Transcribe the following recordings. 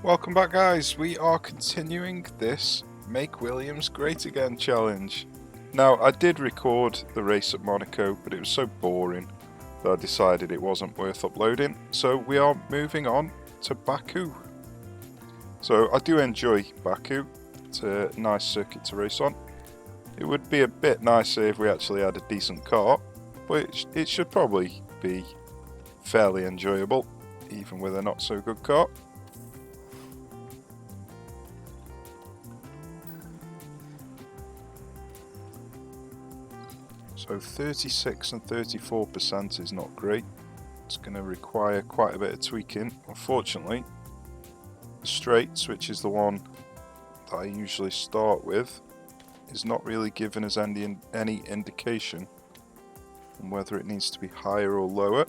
Welcome back, guys. We are continuing this Make Williams Great Again challenge. Now, I did record the race at Monaco, but it was so boring that I decided it wasn't worth uploading. So we are moving on to Baku. So I do enjoy Baku. It's a nice circuit to race on. It would be a bit nicer if we actually had a decent car, but it should probably be fairly enjoyable, even with a not so good car. So 36 and 34% is not great. It's going to require quite a bit of tweaking. Unfortunately, straights, which is the one that I usually start with, is not really giving us any indication on whether it needs to be higher or lower.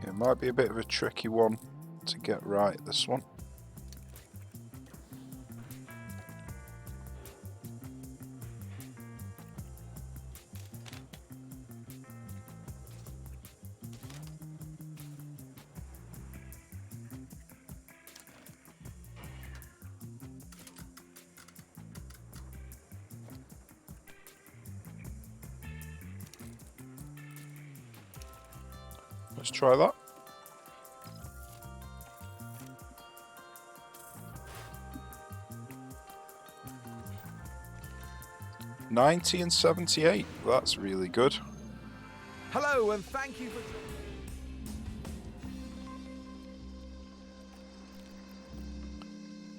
It might be a bit of a tricky one to get right, this one. Let's try that. $90 and $78. That's really good. Hello and thank you for...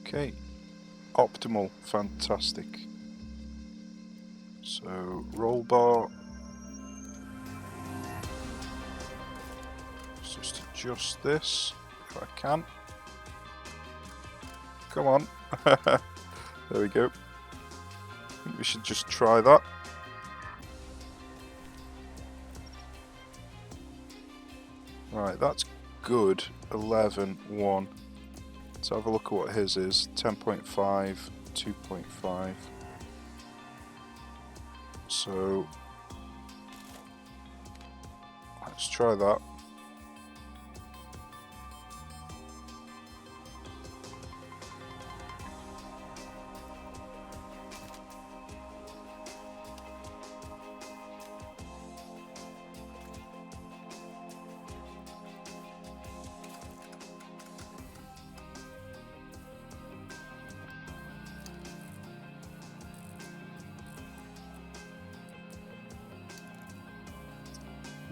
Okay, optimal, fantastic. So roll bar. Let's just adjust this if I can. Come on. There we go. I think we should just try that. Right, that's good. 11.1. Let's have a look at what his is. 10.5, 2.5. So let's try that.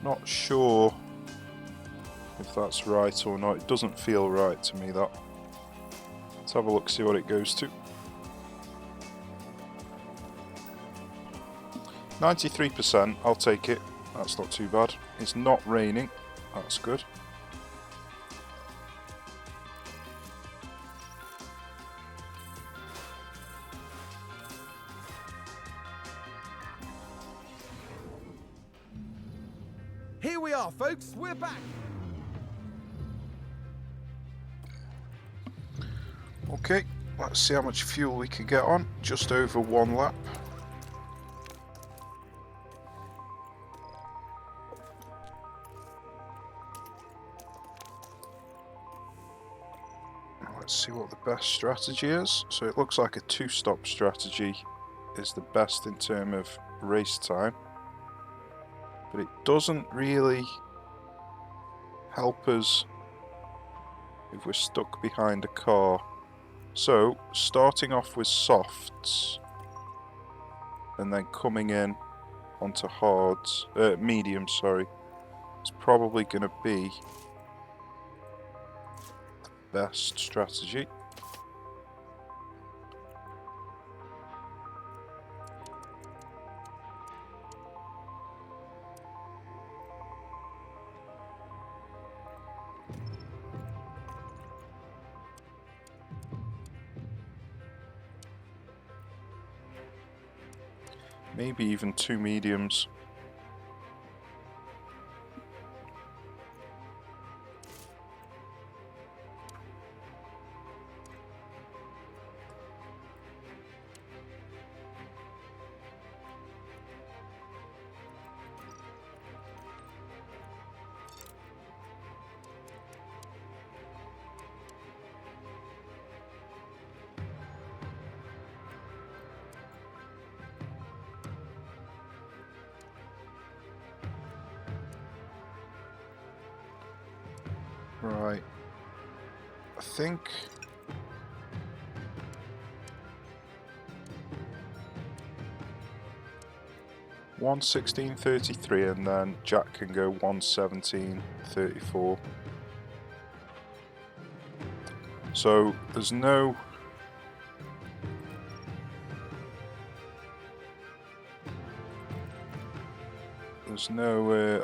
Not sure if that's right or not. It doesn't feel right to me, that. Let's have a look, see what it goes to. 93%, I'll take it. That's not too bad. It's not raining. That's good. Here we are, folks. We're back. Okay, let's see how much fuel we can get on. Just over 1 lap. Let's see what the best strategy is. So it looks like a 2-stop strategy is the best in terms of race time. But it doesn't really help us if we're stuck behind a car. So, starting off with softs and then coming in onto hards, medium, sorry, it's probably going to be the best strategy. Maybe even 2 mediums. Right. I think... $116.33 and then Jack can go $117.34. So there's no...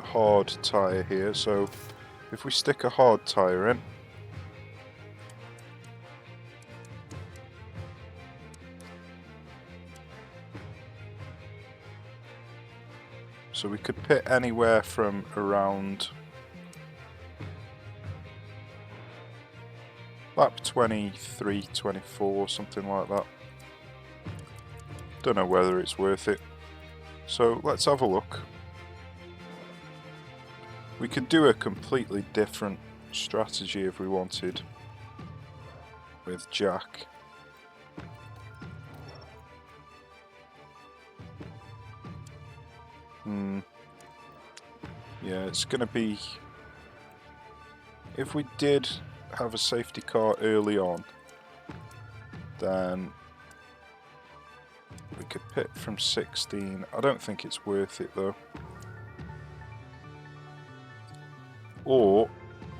hard tyre here, so if we stick a hard tyre in, so we could pit anywhere from around lap 23, 24, something like that. Don't know whether it's worth it. So let's have a look. We could do a completely different strategy if we wanted with Jack. Yeah, it's going to be... If we did have a safety car early on, then we could pit from 16. I don't think it's worth it though. Or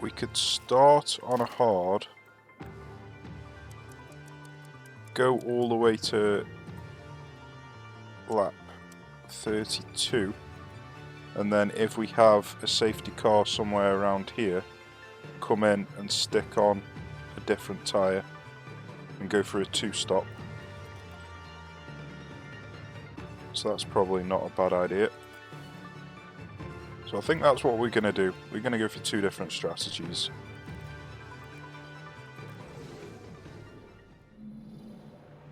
we could start on a hard, go all the way to lap 32, and then if we have a safety car somewhere around here, come in and stick on a different tyre and go for a 2-stop. So that's probably not a bad idea. So I think that's what we're going to do. We're going to go for 2 different strategies.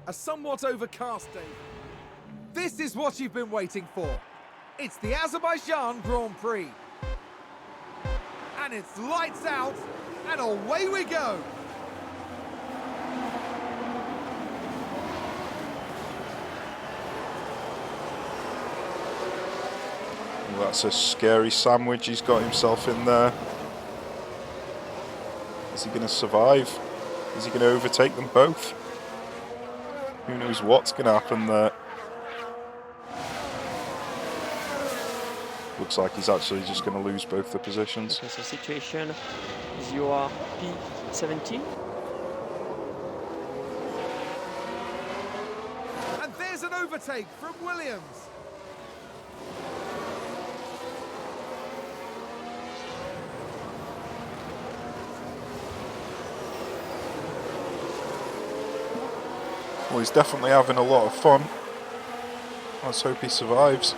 A somewhat overcast day. This is what you've been waiting for. It's the Azerbaijan Grand Prix. And it's lights out, and away we go. Well, that's a scary sandwich he's got himself in there. Is he going to survive? Is he going to overtake them both? Who knows what's going to happen there? Looks like he's actually just going to lose both the positions. Okay, so situation is you are P17. And there's an overtake from Williams. Well, he's definitely having a lot of fun. Let's hope he survives.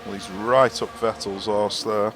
Well, he's right up Vettel's arse there.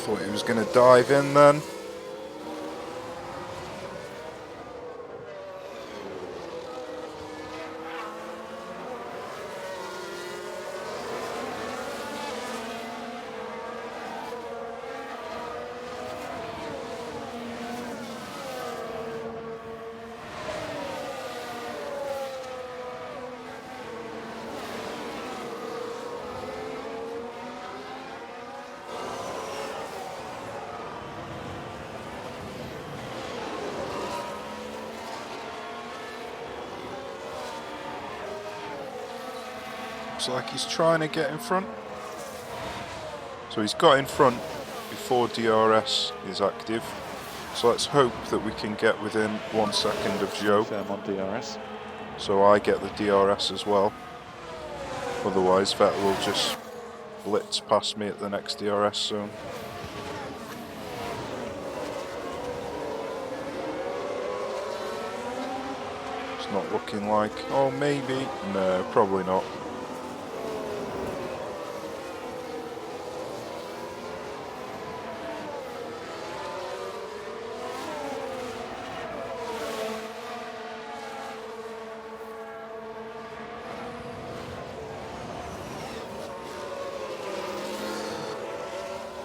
Thought he was going to dive in then. Looks like he's trying to get in front. So he's got in front before DRS is active. So let's hope that we can get within 1 second of Joe. Firm on DRS. So I get the DRS as well. Otherwise Vettel will just blitz past me at the next DRS zone. It's not looking like... Oh, maybe. No, probably not.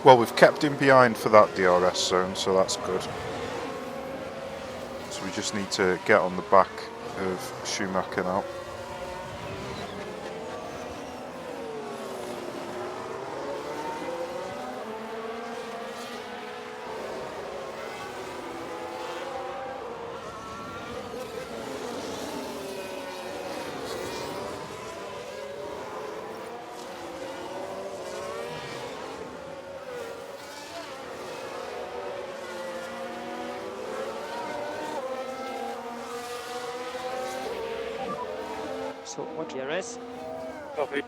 Well, we've kept him behind for that DRS zone, so that's good. So we just need to get on the back of Schumacher now. So what DRS? Copy.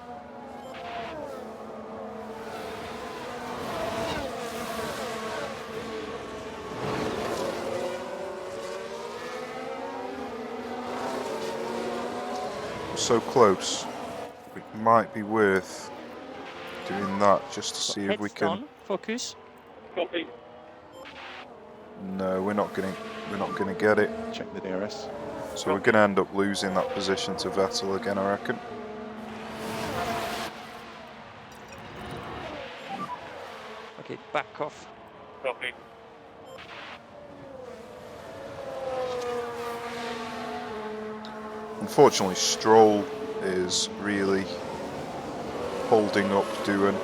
So close. It might be worth doing that just to see if we Heads can. down, focus. Copy. No, we're not gonna get it. Check the DRS. So we're gonna end up losing that position to Vettel again, I reckon. Okay, back off. Copy. Unfortunately, Stroll is really holding up Doohan,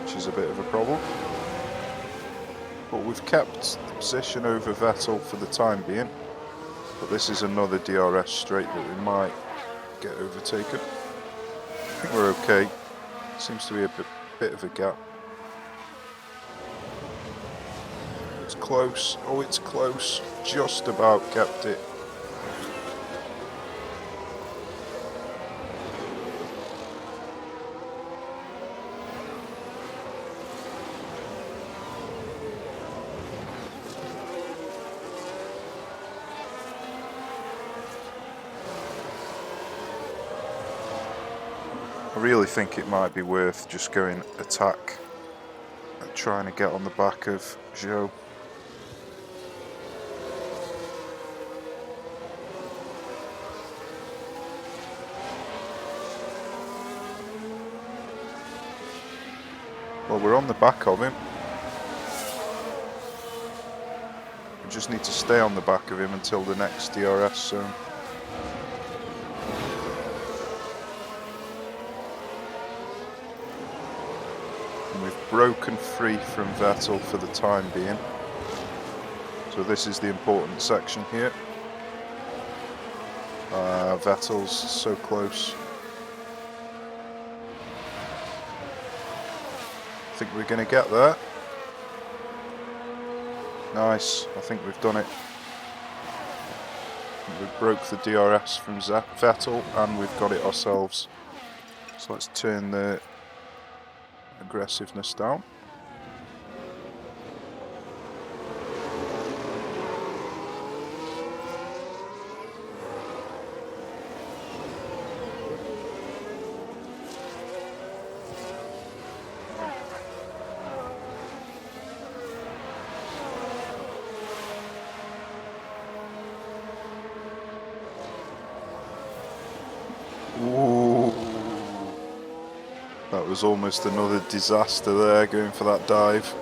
which is a bit of a problem. But we've kept the position over Vettel for the time being. But this is another DRS straight that we might get overtaken. I think we're okay. Seems to be a bit of a gap. It's close. Oh, it's close. Just about kept it. I really think it might be worth just going attack and trying to get on the back of Joe. Well, we're on the back of him. We just need to stay on the back of him until the next DRS zone. We've broken free from Vettel for the time being. So this is the important section here. Vettel's so close. I think we're going to get there. Nice, I think we've done it. We broke the DRS from Vettel and we've got it ourselves. So let's turn the aggressiveness down. That was almost another disaster there, going for that dive.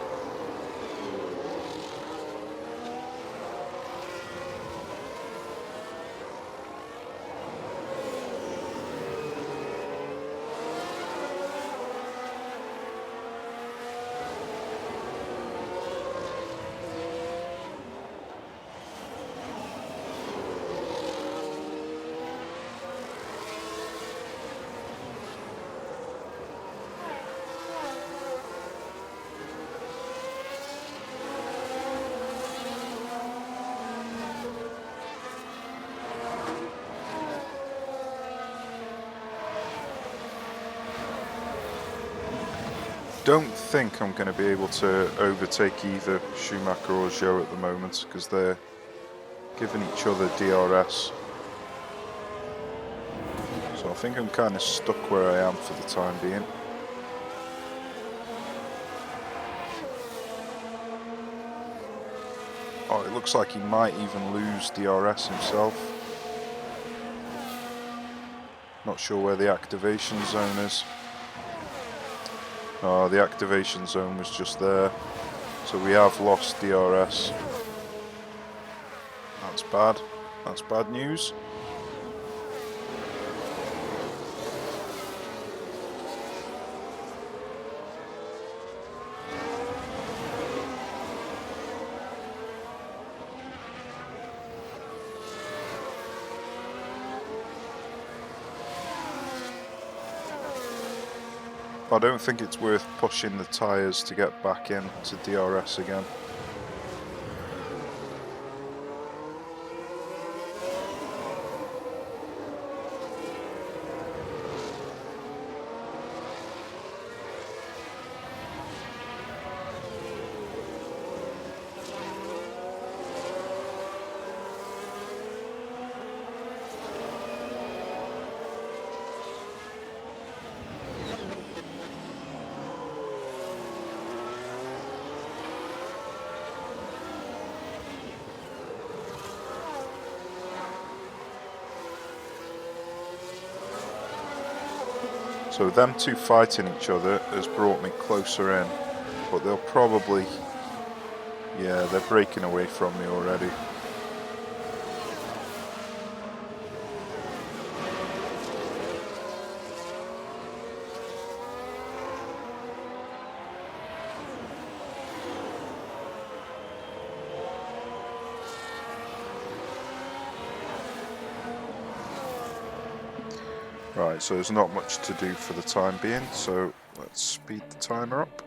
Don't think I'm going to be able to overtake either Schumacher or Zhou at the moment because they're giving each other DRS. So I think I'm kind of stuck where I am for the time being. Oh, it looks like he might even lose DRS himself. Not sure where the activation zone is. Oh, the activation zone was just there. So we have lost DRS. That's bad. That's bad news. I don't think it's worth pushing the tyres to get back into DRS again. So them two fighting each other has brought me closer in, but they'll probably, yeah, they're breaking away from me already. Right, so there's not much to do for the time being, so let's speed the timer up.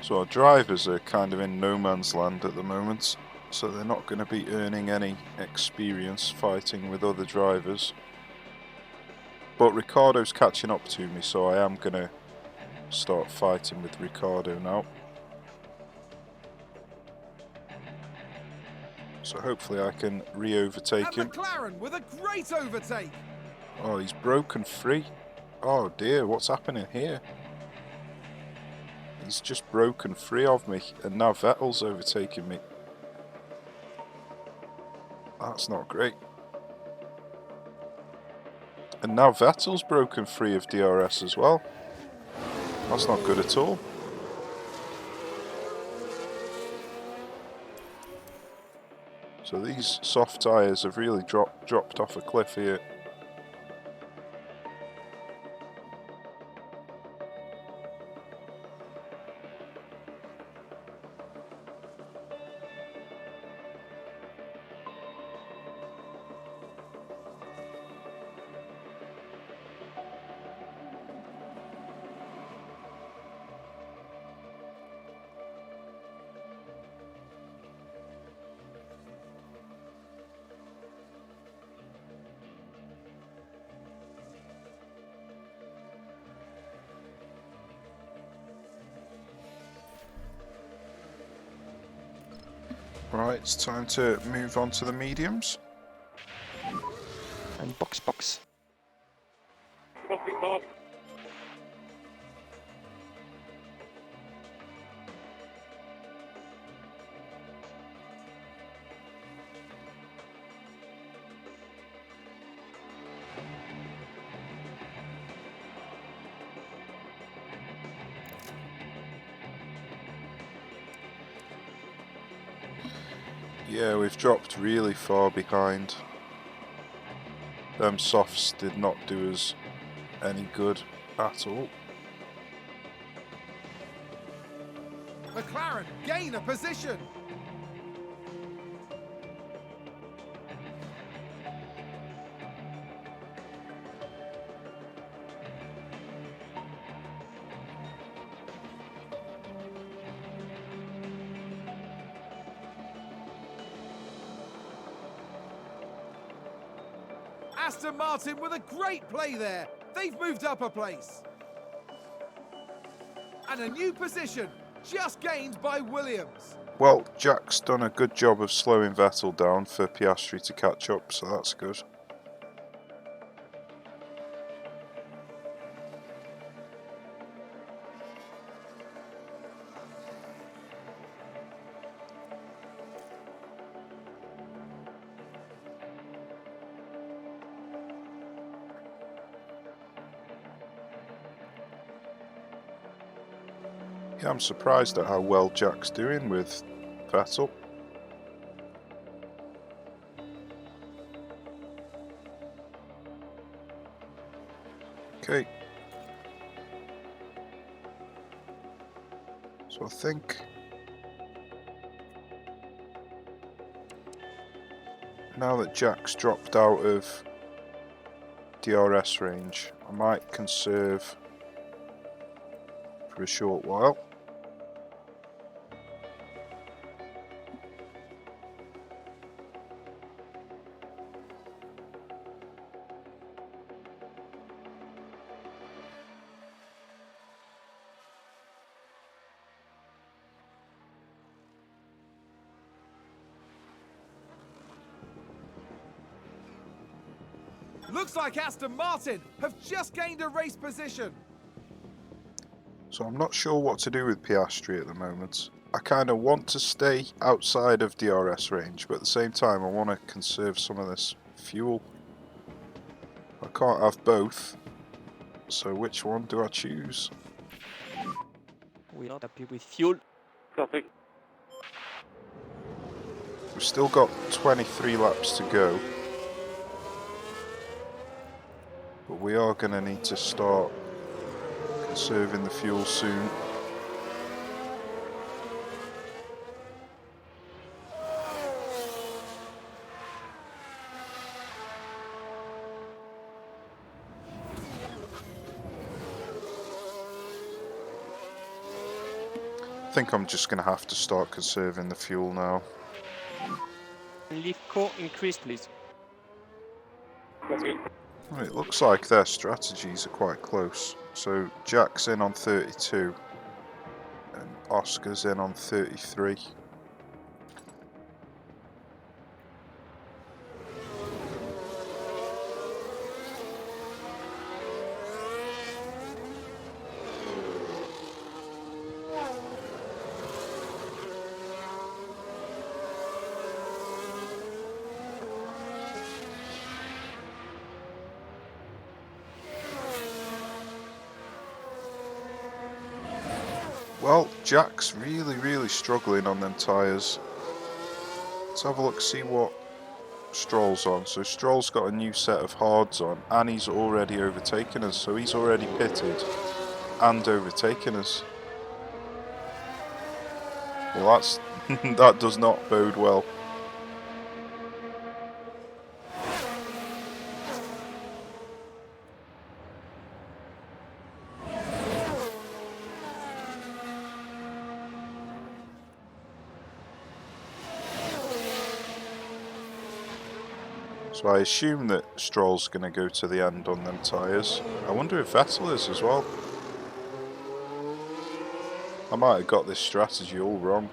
So our drivers are kind of in no man's land at the moment, so they're not going to be earning any experience fighting with other drivers. But Ricardo's catching up to me, so I am going to start fighting with Ricardo now. So hopefully I can re-overtake him. And McLaren with a great overtake. Oh, he's broken free. Oh dear, what's happening here? He's just broken free of me, and now Vettel's overtaking me. That's not great. And now Vettel's broken free of DRS as well. That's not good at all. So these soft tyres have really dropped off a cliff here. Right, it's time to move on to the mediums. And box. Copy, Mark. Yeah, we've dropped really far behind. Them softs did not do us any good at all. McLaren gain a position. Aston Martin with a great play there. They've moved up a place. And a new position just gained by Williams. Well, Jack's done a good job of slowing Vettel down for Piastri to catch up, so that's good. Yeah, I'm surprised at how well Jack's doing with Vettel. Okay. So I think now that Jack's dropped out of DRS range, I might conserve for a short while. Looks like Aston Martin have just gained a race position. So I'm not sure what to do with Piastri at the moment. I kind of want to stay outside of DRS range, but at the same time I want to conserve some of this fuel. I can't have both, so which one do I choose? We're not happy with fuel. Copy. We've still got 23 laps to go, but we are going to need to start conserving the fuel soon. I think I'm just going to have to start conserving the fuel now. Leave core increase, please. Copy. Well, it looks like their strategies are quite close. So Jack's in on 32 and Oscar's in on 33. Well, Jack's really struggling on them tyres. Let's have a look, see what Stroll's on. So Stroll's got a new set of hards on and he's already overtaken us. So he's already pitted and overtaken us. Well, that's that does not bode well. So I assume that Stroll's going to go to the end on them tyres. I wonder if Vettel is as well. I might have got this strategy all wrong.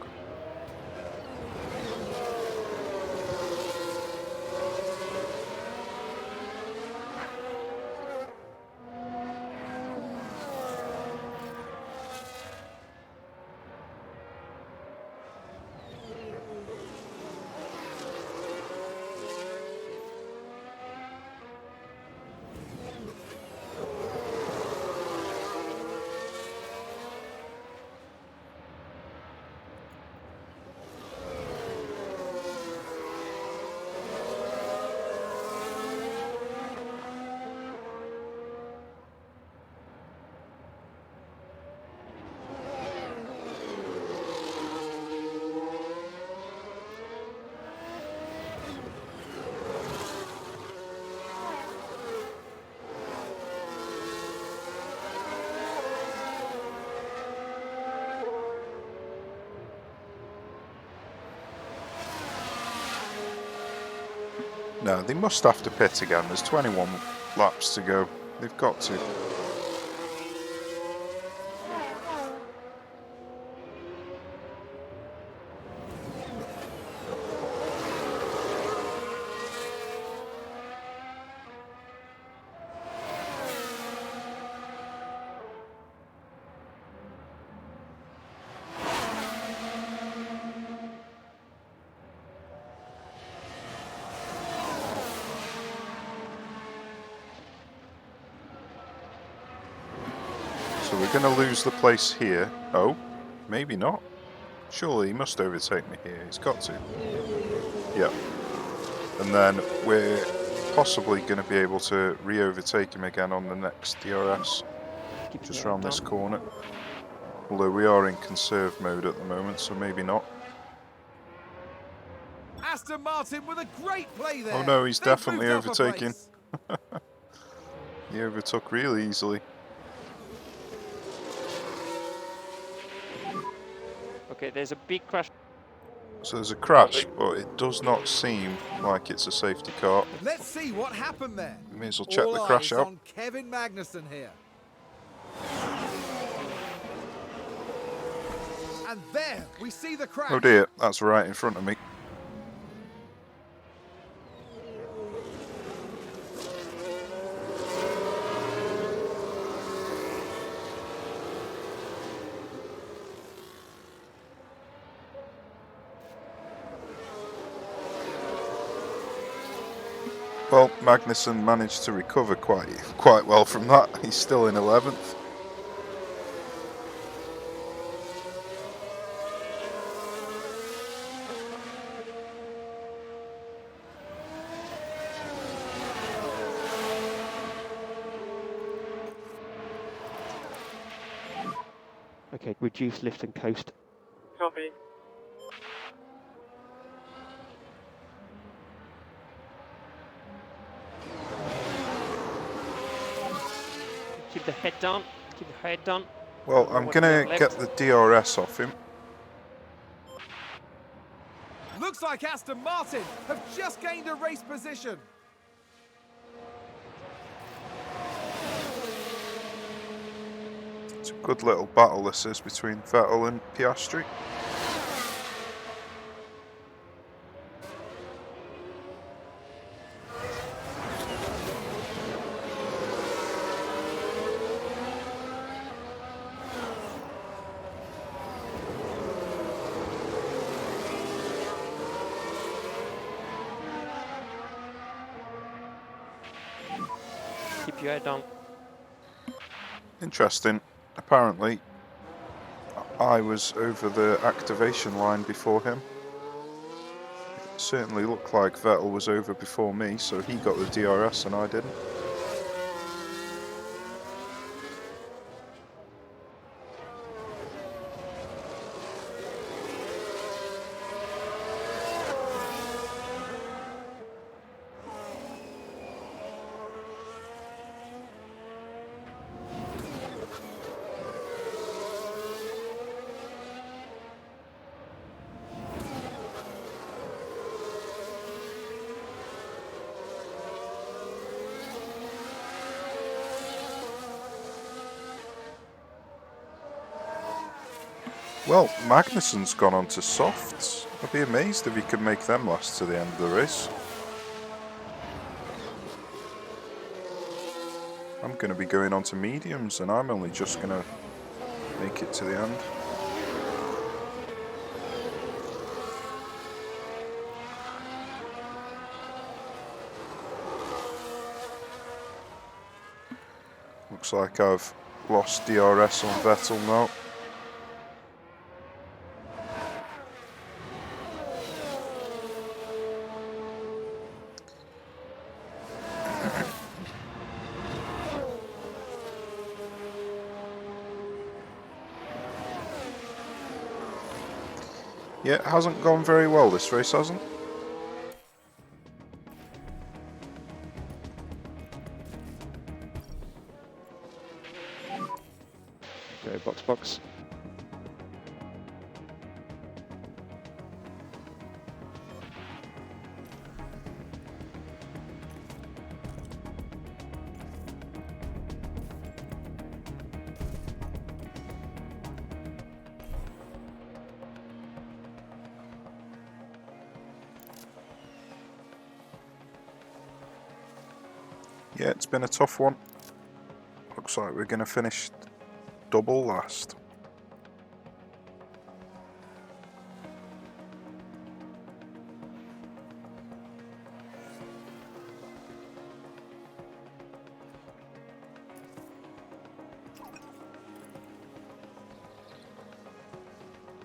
No, they must have to pit again. There's 21 laps to go. They've got to. So we're going to lose the place here. Oh, maybe not. Surely he must overtake me here. He's got to. Yep. And then we're possibly going to be able to re-overtake him again on the next DRS. Keep Just your around head this down. corner. Although we are in conserve mode at the moment, so maybe not. Aston Martin with a great play there. Oh no, he's They've definitely moved up a overtaking. place. He overtook really easily. Okay, there's a big crash. So there's a crash, but it does not seem like it's a safety car. Let's see what happened there. May as well check All the crash eyes out. on Kevin Magnussen here. And there we see the crash. Oh dear, that's right in front of me. Well, Magnussen managed to recover quite well from that. He's still in 11th. Okay, reduce lift and coast. Copy. Keep the head down. Keep the head down. Well, I'm What's gonna left? get the DRS off him. Looks like Aston Martin have just gained a race position. It's a good little battle this is between Vettel and Piastri. Keep your head down. Interesting. Apparently, I was over the activation line before him. It certainly looked like Vettel was over before me, so he got the DRS and I didn't. Well, Magnussen's gone on to softs. I'd be amazed if he could make them last to the end of the race. I'm going to be going on to mediums and I'm only just going to make it to the end. Looks like I've lost DRS on Vettel now. Yeah, it hasn't gone very well this race, hasn't? Go box box. Yeah, it's been a tough one. Looks like we're going to finish double last.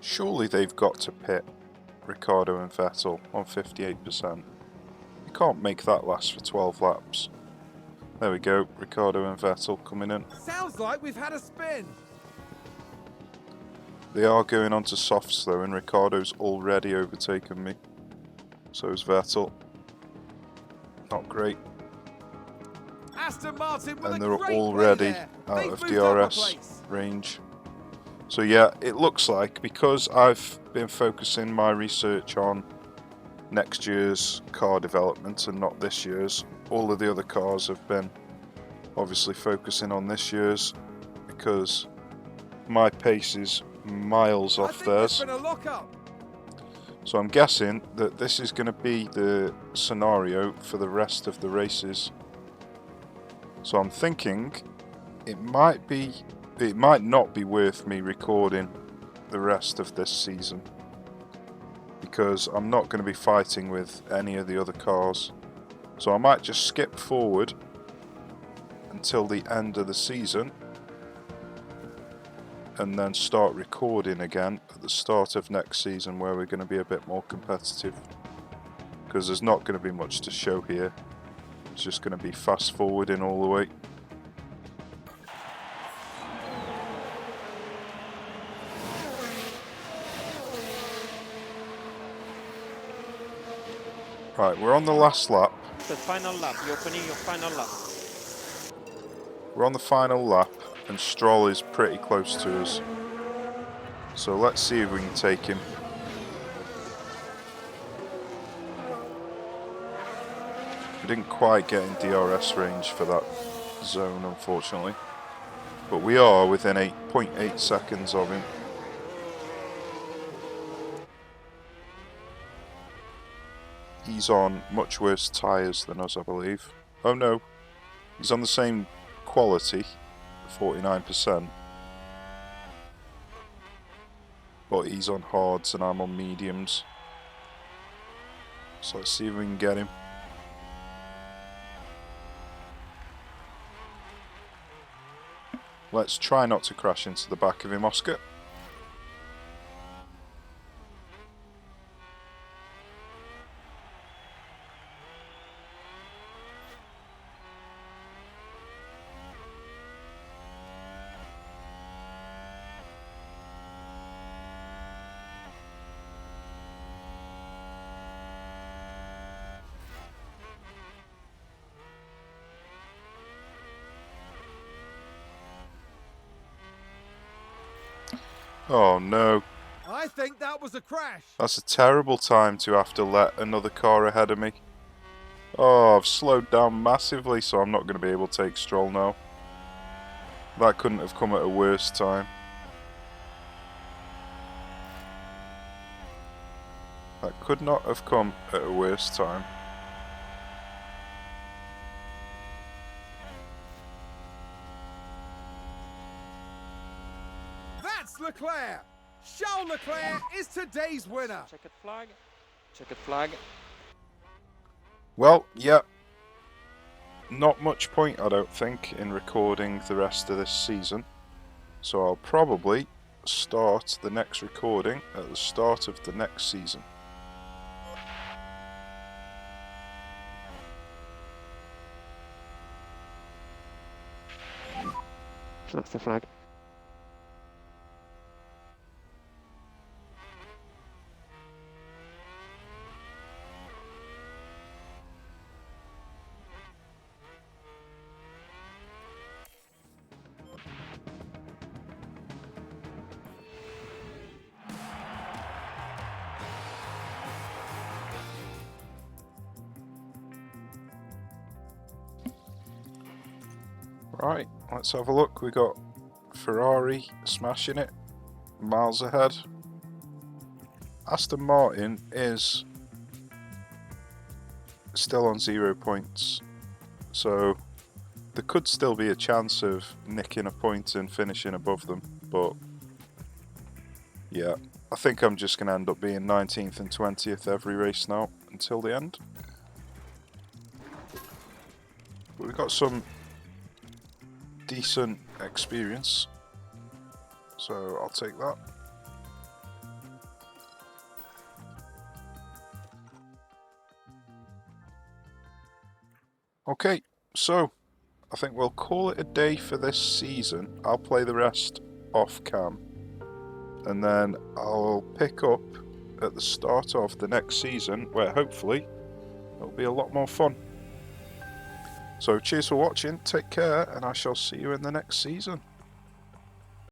Surely they've got to pit Ricciardo and Vettel on 58%. You can't make that last for 12 laps. There we go, Ricciardo and Vettel coming in. Sounds like we've had a spin. They are going on to softs though, and Ricciardo's already overtaken me. So is Vettel. Not great. Aston Martin with And a they're great already play there. out They've of moved up a DRS place. range. So yeah, it looks like, because I've been focusing my research on next year's car development and not this year's, all of the other cars have been obviously focusing on this year's, because my pace is miles I off think there's theirs. been a lock-up. So I'm guessing that this is going to be the scenario for the rest of the races. So I'm thinking it might not be worth me recording the rest of this season, because I'm not going to be fighting with any of the other cars. So I might just skip forward until the end of the season and then start recording again at the start of next season, where we're going to be a bit more competitive, because there's not going to be much to show here. It's just going to be fast forwarding all the way. Right, we're on the last lap. The final lap, you're opening your final lap. We're on the final lap and Stroll is pretty close to us. So let's see if we can take him. We didn't quite get in DRS range for that zone, unfortunately. But we are within 8.8 seconds of him. He's on much worse tyres than us, I believe. Oh no, he's on the same quality, 49%. But he's on hards and I'm on mediums. So let's see if we can get him. Let's try not to crash into the back of him, Oscar. Oh no, I think that was a crash. that's a terrible time to have to let another car ahead of me. Oh, I've slowed down massively, so I'm not going to be able to take Stroll now. That couldn't have come at a worse time. That could not have come at a worse time. That's Leclerc. Charles Leclerc is today's winner. Checkered flag. Checkered flag. Well, yeah. Not much point, I don't think, in recording the rest of this season. So I'll probably start the next recording at the start of the next season. That's the flag. Right, let's have a look. We got Ferrari smashing it, miles ahead. Aston Martin is still on 0 points, so there could still be a chance of nicking a point and finishing above them, but yeah, I think I'm just going to end up being 19th and 20th every race now until the end. But we've got some decent experience, so I'll take that. Okay, so I think we'll call it a day for this season. I'll play the rest off cam, and then I'll pick up at the start of the next season, where hopefully it'll be a lot more fun. So cheers for watching, take care, and I shall see you in the next season.